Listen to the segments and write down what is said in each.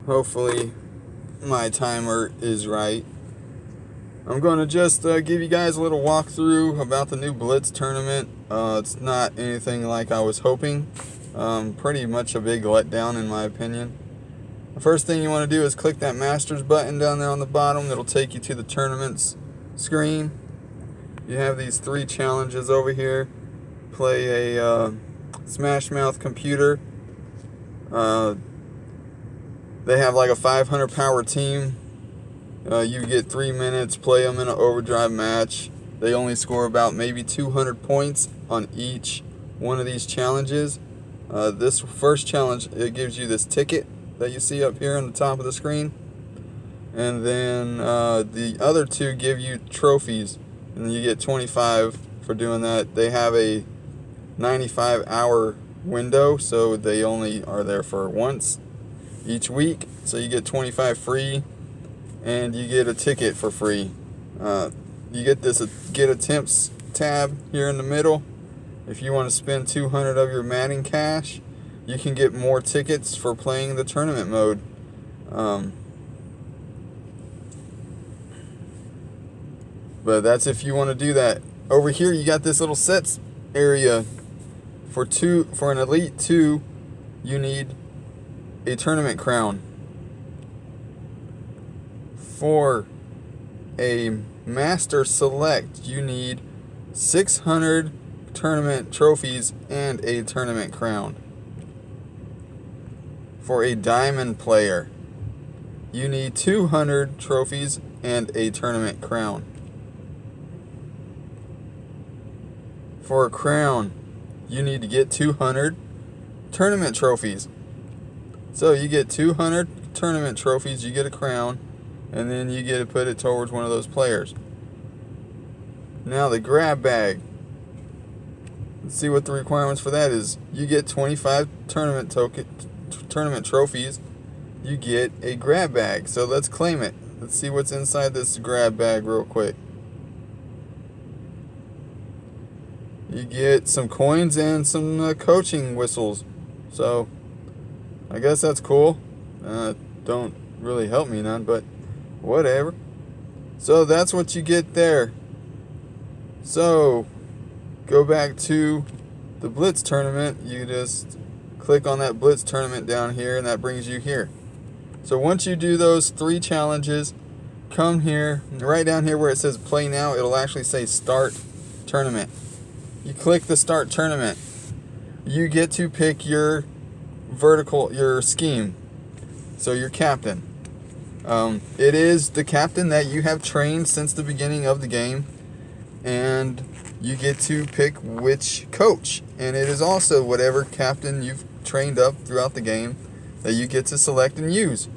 Hopefully my timer is right. I'm going to just give you guys a little walkthrough about the new Blitz tournament. It's not anything like I was hoping. Pretty much a big letdown in my opinion. The first thing you want to do is click that Masters button down there on the bottom. It'll take you to the tournaments screen. You have these 3 challenges over here. Play a Smash Mouth computer. They have like a 500 power team. You get 3 minutes, play them in an overdrive match. They only score about maybe 200 points on each one of these challenges. This first challenge, it gives you this ticket that you see up here on the top of the screen. And then the other 2 give you trophies, and you get 25 for doing that. They have a 95-hour window, so they only are there for once each week. So you get 25 free, and you get a ticket for free. You get this Get Attempts tab here in the middle. If you want to spend 200 of your Madden cash, you can get more tickets for playing the tournament mode. But that's if you want to do that. Over here you got this little sets area. For an Elite 2, you need a tournament crown. For a Master Select, you need 600 tournament trophies and a tournament crown. For a Diamond player, you need 200 trophies and a tournament crown. For a crown, you need to get 200 tournament trophies. So you get 200 tournament trophies, you get a crown, and then you get to put it towards one of those players. Now the grab bag. Let's see what the requirements for that is. You get 25 tournament trophies. You get a grab bag. So let's claim it. Let's see what's inside this grab bag real quick. You get some coins and some coaching whistles. So I guess that's cool. Don't really help me none, but whatever. So that's what you get there. So go back to the Blitz tournament. You just click on that Blitz tournament down here, and that brings you here. So once you do those 3 challenges, come here, right down here where it says play now, it'll actually say start tournament. You click the start tournament. You get to pick your your scheme. So your captain. It is the captain that you have trained since the beginning of the game, and you get to pick which coach, and it is also whatever captain you've trained up throughout the game that you get to select and use.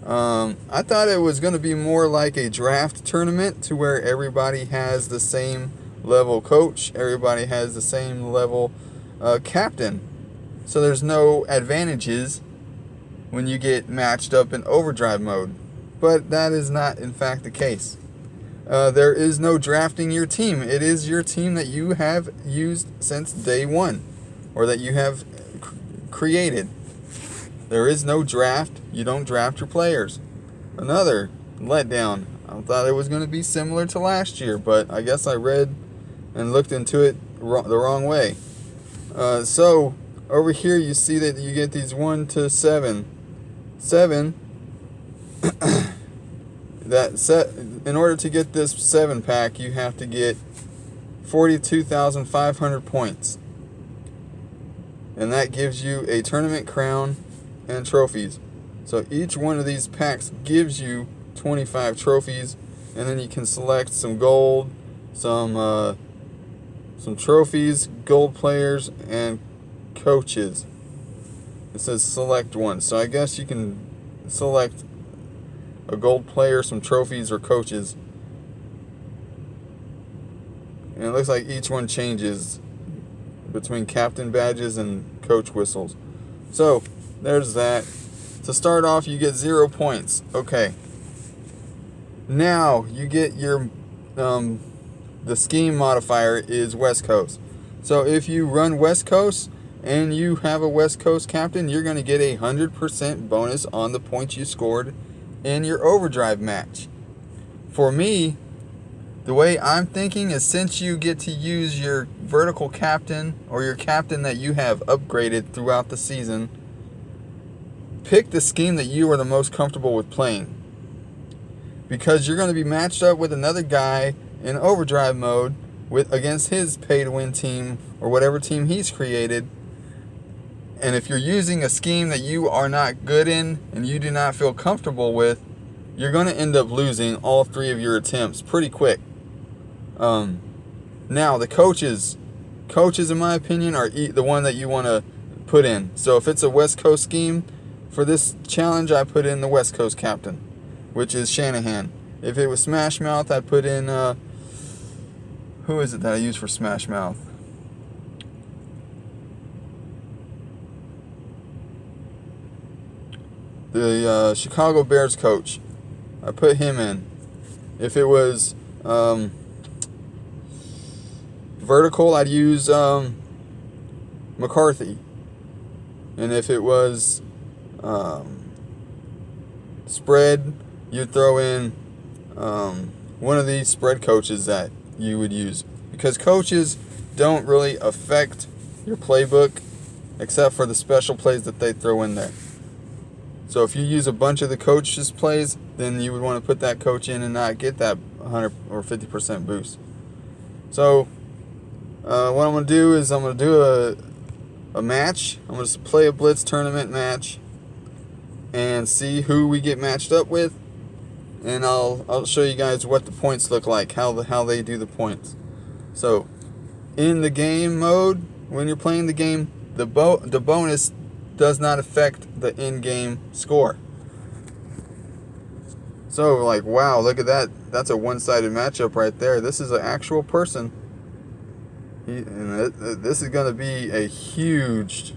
I thought it was going to be more like a draft tournament to where everybody has the same level coach, everybody has the same level captain, so there's no advantages when you get matched up in overdrive mode. But that is not in fact the case. There is no drafting your team. It is your team that you have used since day one, or that you have created. There is no draft. You don't draft your players. Another letdown. I thought it was going to be similar to last year, but I guess I read and looked into it the wrong way. So over here you see that you get these 1 to 7. 7 in order to get this 7 pack, you have to get 42,500 points, and that gives you a tournament crown and trophies. So each one of these packs gives you 25 trophies, and then you can select some gold, some trophies, gold players, and coaches. It says select one, so I guess you can select a gold player, some trophies, or coaches. And it looks like each one changes between captain badges and coach whistles. So there's that. To start off, you get 0 points. Okay. Now you get your the scheme modifier is West Coast. So if you run West Coast, and you have a West Coast captain, you're going to get 100% bonus on the points you scored in your overdrive match. For me, the way I'm thinking is, since you get to use your vertical captain or your captain that you have upgraded throughout the season, pick the scheme that you are the most comfortable with playing. Because you're going to be matched up with another guy in overdrive mode against his pay-to-win team or whatever team he's created. And if you're using a scheme that you are not good in and you do not feel comfortable with, you're going to end up losing all 3 of your attempts pretty quick. Now, the coaches in my opinion are the one that you want to put in. So if it's a West Coast scheme for this challenge, I put in the West Coast captain, which is Shanahan. If it was Smash Mouth, I'd put in who is it that I use for Smash Mouth? The Chicago Bears coach. I put him in. If it was vertical, I'd use McCarthy. And if it was spread, you'd throw in one of these spread coaches that you would use. Because coaches don't really affect your playbook except for the special plays that they throw in there. So if you use a bunch of the coach's plays, then you would want to put that coach in and not get that 100 or 50% boost. So what I'm going to do is I'm going to do a match. I'm going to play a Blitz tournament match and see who we get matched up with. And I'll show you guys what the points look like, how they do the points. So in the game mode, when you're playing the game, the bonus does not affect the in-game score. So, like, wow, look at that. That's a one-sided matchup right there. This is an actual person. This is going to be a huge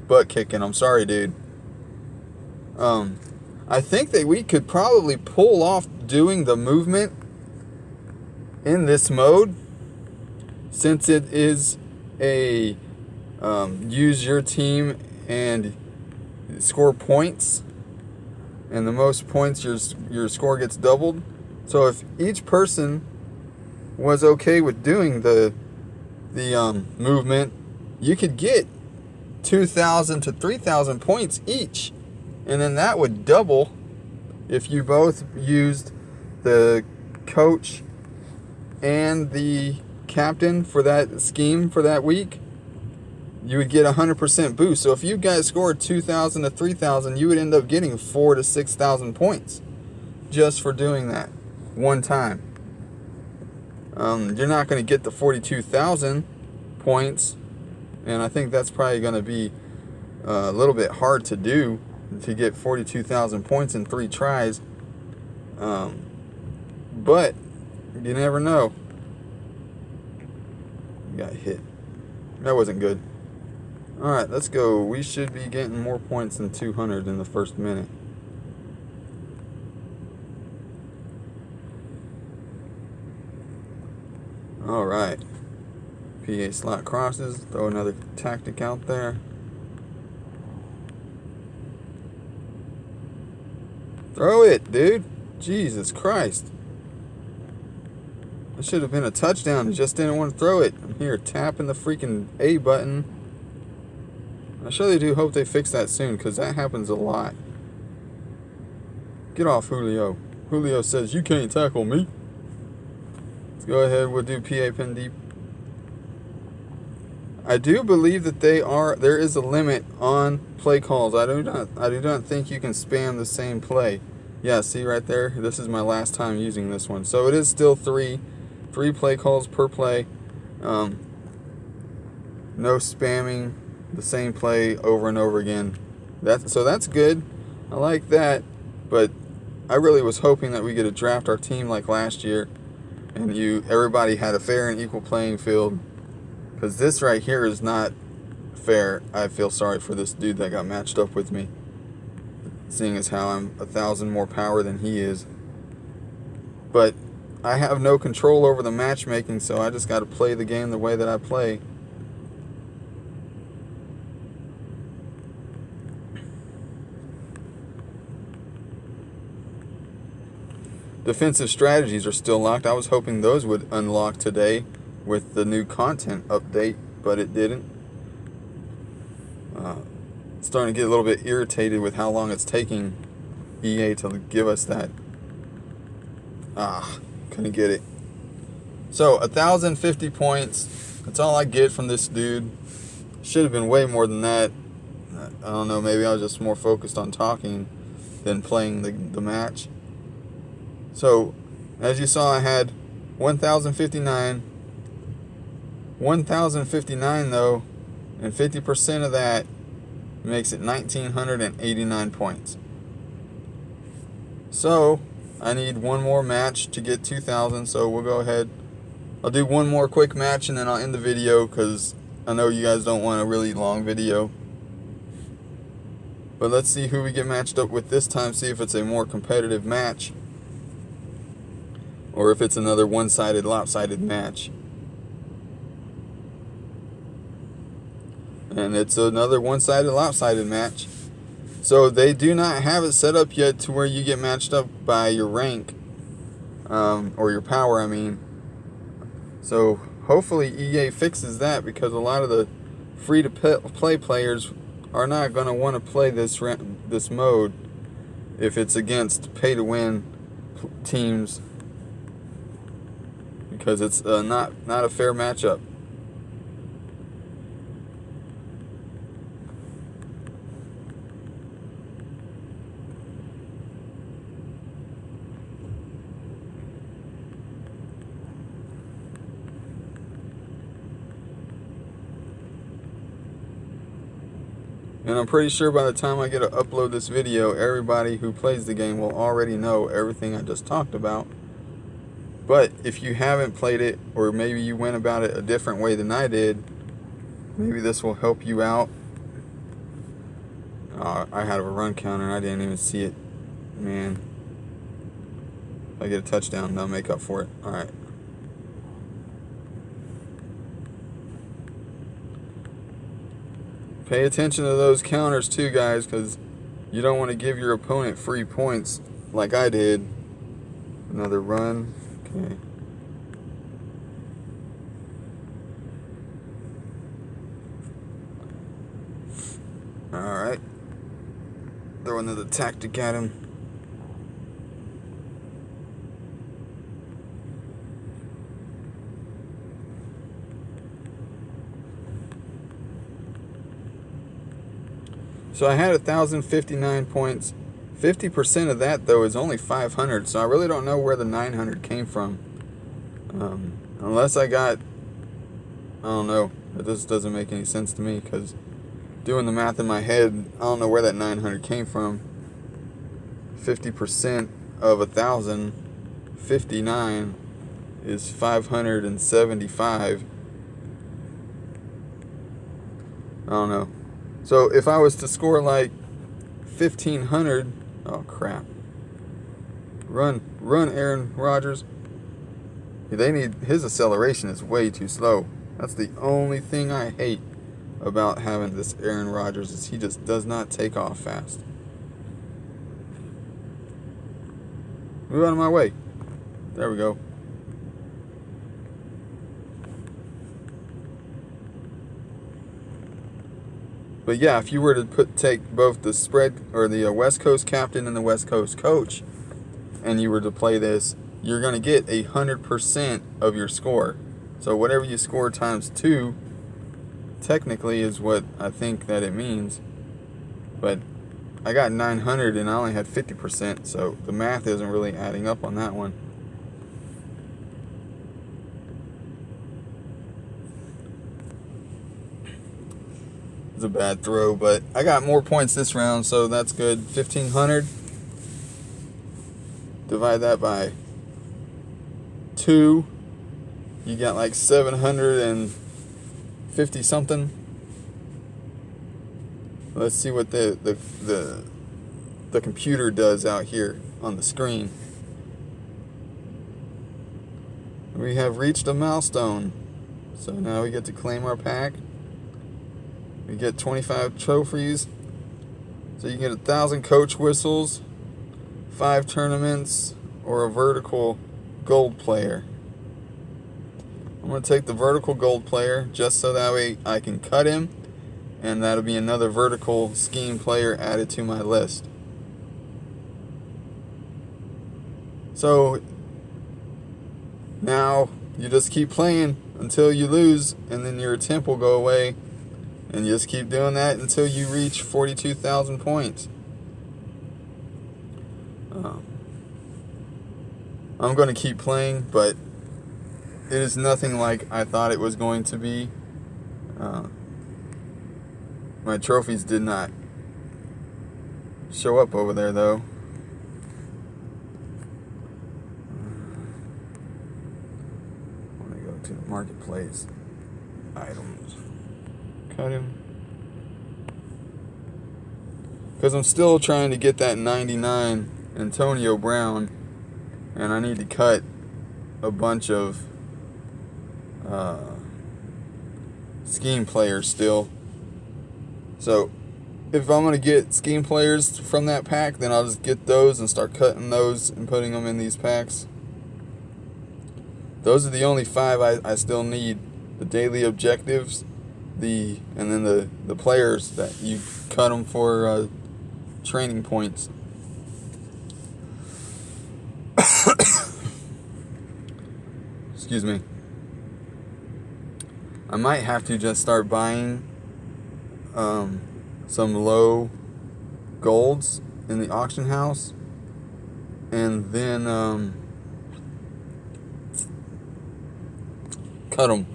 butt kicking. I'm sorry, dude. I think that we could probably pull off doing the movement in this mode, since it is a use your team and score points, and the most points your score gets doubled. So if each person was okay with doing the movement, you could get 2,000 to 3,000 points each, and then that would double if you both used the coach and the captain for that scheme for that week. You would get 100% boost. So if you guys scored 2,000 to 3,000, you would end up getting 4,000 to 6,000 points just for doing that one time. You're not going to get the 42,000 points, and I think that's probably going to be a little bit hard to do, to get 42,000 points in 3 tries. But you never know. Got hit. That wasn't good. Alright, let's go. We should be getting more points than 200 in the first minute. Alright. PA slot crosses. Throw another tactic out there. Throw it, dude. Jesus Christ. That should have been a touchdown. I just didn't want to throw it. I'm here tapping the freaking A button. I surely do hope they fix that soon, because that happens a lot. Get off, Julio. Julio says, you can't tackle me. Let's go ahead. We'll do PA pin deep. I do believe that there is a limit on play calls. I do not think you can spam the same play. Yeah, see right there? This is my last time using this one. So it is still three play calls per play. No spamming the same play over and over again. So that's good. I like that. But I really was hoping that we get to draft our team like last year, and everybody had a fair and equal playing field. Because this right here is not fair. I feel sorry for this dude that got matched up with me, seeing as how I'm 1,000 more power than he is. But I have no control over the matchmaking, so I just got to play the game the way that I play. defensive strategies are still locked. I was hoping those would unlock today with the new content update, but it didn't. Starting to get a little bit irritated with how long it's taking EA to give us that. Couldn't get it. So 1,050 points. That's all I get from this dude. Should have been way more than that. I don't know, maybe I was just more focused on talking than playing the match. So, as you saw, I had 1,059. 1,059 though, and 50% of that makes it 1,989 points. So, I need one more match to get 2,000, so we'll go ahead. I'll do one more quick match and then I'll end the video because I know you guys don't want a really long video. But let's see who we get matched up with this time, see if it's a more competitive match or if it's another one-sided, lopsided match. And it's another one-sided, lopsided match. So they do not have it set up yet to where you get matched up by your rank, or your power, I mean. So hopefully EA fixes that, because a lot of the free-to-play players are not going to want to play this mode if it's against pay-to-win teams, because it's not a fair matchup. And I'm pretty sure by the time I get to upload this video, everybody who plays the game will already know everything I just talked about. But if you haven't played it, or maybe you went about it a different way than I did, maybe this will help you out. I had a run counter and I didn't even see it. Man. If I get a touchdown, they'll make up for it. Alright. Pay attention to those counters too, guys, because you don't want to give your opponent free points like I did. Another run. Okay. Alright. Throw another tactic at him. So I had 1,059 points. 50% of that, though, is only 500. So I really don't know where the 900 came from. Unless I got... I don't know. It just doesn't make any sense to me, because doing the math in my head, I don't know where that 900 came from. 50% of 1,059 is 575. I don't know. So if I was to score like 1,500, oh crap! Run, Aaron Rodgers. His acceleration is way too slow. That's the only thing I hate about having this Aaron Rodgers, is he just does not take off fast. Move out of my way. There we go. But yeah, if you were to take both the spread, or the West Coast captain and the West Coast coach, and you were to play this, you're going to get 100% of your score. So whatever you score times 2, technically is what I think that it means. But I got 900 and I only had 50%, so the math isn't really adding up on that one. It's a bad throw, but I got more points this round, so that's good. 1,500. Divide that by 2. You got like 750 something. Let's see what the computer does out here on the screen. We have reached a milestone. So now we get to claim our pack. We get 25 trophies. So you can get 1,000 coach whistles, 5 tournaments, or a vertical gold player? I'm going to take the vertical gold player just so that way I can cut him, and that'll be another vertical scheme player added to my list. So now you just keep playing until you lose, and then your attempt will go away, and you just keep doing that until you reach 42,000 points. I'm going to keep playing, but it is nothing like I thought it was going to be. My trophies did not show up over there, though. I want to go to the marketplace. Items. Cut him. Because I'm still trying to get that 99 Antonio Brown, and I need to cut a bunch of scheme players still. So if I'm going to get scheme players from that pack, then I'll just get those and start cutting those and putting them in these packs. Those are the only 5 I still need. The daily objectives, and then the players that you cut them for training points. Excuse me. I might have to just start buying some low golds in the auction house, and then cut them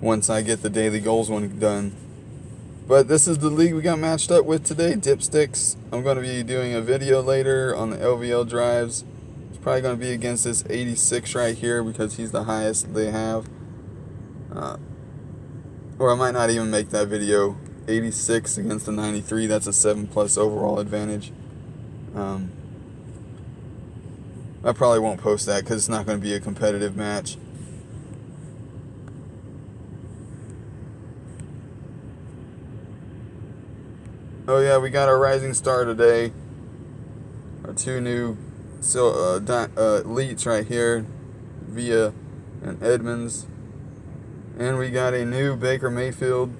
once I get the daily goals one done. But this is the league we got matched up with today, Dipsticks. I'm going to be doing a video later on the LVL drives. It's probably going to be against this 86 right here because he's the highest they have. Or I might not even make that video. 86 against the 93, that's a 7+ overall advantage. I probably won't post that because it's not going to be a competitive match. Oh yeah, we got our rising star today. Our 2 new elites right here, Villa and Edmonds. And we got a new Baker Mayfield.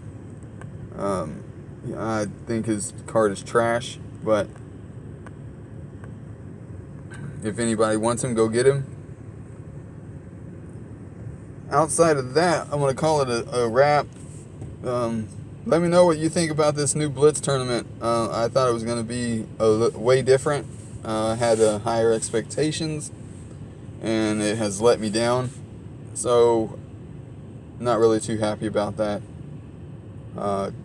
I think his card is trash, but if anybody wants him, go get him. Outside of that, I'm going to call it a wrap. Let me know what you think about this new Blitz tournament. I thought it was going to be way different. I had higher expectations, and it has let me down. So, not really too happy about that.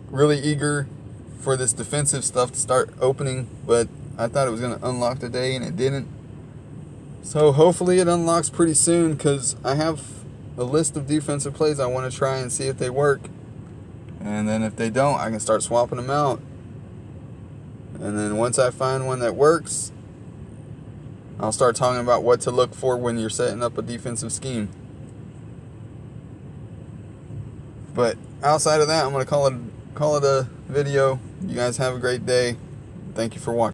Really eager for this defensive stuff to start opening, but I thought it was going to unlock today, and it didn't. So, hopefully it unlocks pretty soon, because I have a list of defensive plays I want to try and see if they work. And then if they don't, I can start swapping them out. And then once I find one that works, I'll start talking about what to look for when you're setting up a defensive scheme. But outside of that, I'm going to call it a video. You guys have a great day. Thank you for watching.